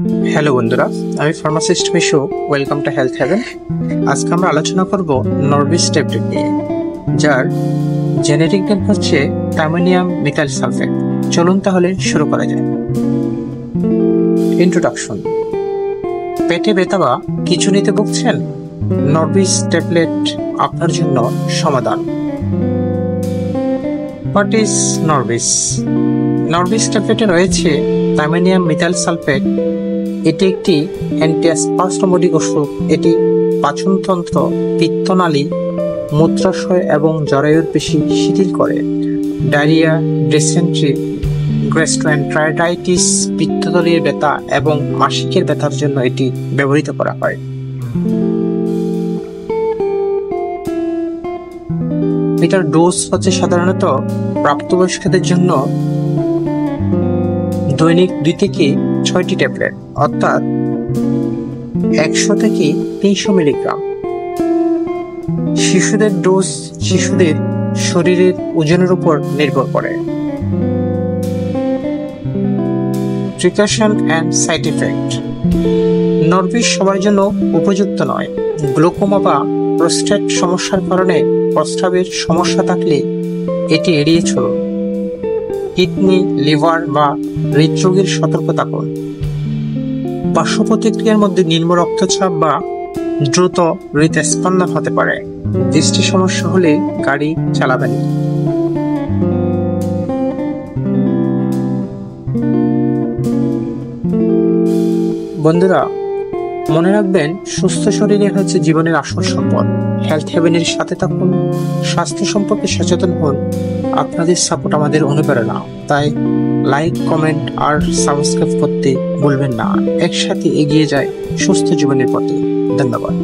Hello বন্ধুরা, আমি pharmacist Mishu. Welcome to Health Haven. আজকে আমরা আলোচনা করব নরভিস ট্যাবলেট নিয়ে, যার জেনেরিক নেম হচ্ছে অ্যামোনিয়াম মিথাইল সালফেট। চলুন তাহলে শুরু করা যায়। ইন্ট্রোডাকশন। পেটে ব্যথা বা খিঁচুনিতে ভুগছেন? নরভিস ট্যাবলেট আপনার জন্য সমাধান। What is নরভিস? নরভিস ট্যাবলেটে রয়েছে অ্যামোনিয়াম মিথাইল সালফেট। এটি একটি অ্যান্টিস্পাজমোডিক ওষুধ। এটি পাচনতন্ত্র, পিত্তনালী, মূত্রাশয় এবং জরায়ুর পেশি শিথিল করে। ডায়রিয়া, ডিসেন্ট্রি, গ্যাস্ট্রোএন্টারাইটিস, পিত্তথলির ব্যথা এবং মাসিকের ব্যথার জন্য এটি ব্যবহৃত করা হয়। এটার ডোজ হচ্ছে সাধারণত প্রাপ্তবয়স্কদের জন্য দৈনিক 2 থেকে 6টি ট্যাবলেট, অর্থাৎ 100 থেকে 300 মিলিগ্রাম। শিশুদের ডোজ শিশুদের শরীরের ওজনের উপর নির্ভর করে। Precaution and side effect. নরভিস সবার জন্য উপযুক্ত নয়। গ্লুকোমা বা প্রোস্টেট সমস্যার কারণে প্রস্রাবের সমস্যা থাকলে এটি এড়িয়ে চলুন। কিডনি, লিভার বা হৃদরোগের সতর্ক থাকুন। পার্শ্ব প্রতিক্রিয়ার মধ্যে নিম্ন রক্তচাপ বা দ্রুত হৃদস্পন্দন হতে পারে। দৃষ্টি সমস্যা হলে গাড়ি চালাবেন। বন্ধুরা, মনে রাখবেন, সুস্থ শরীরে হচ্ছে জীবনের আসল সম্পদ। হেলথ হেভেনের সাথে থাকুন, স্বাস্থ্য সম্পর্কে সচেতন হন। আপনাদের সাপোর্ট আমাদের অনুপ্রেরণা। তাই লাইক, কমেন্ট আর সাবস্ক্রাইব করতে ভুলবেন না। একসাথে এগিয়ে যায় সুস্থ জীবনের পথে। ধন্যবাদ।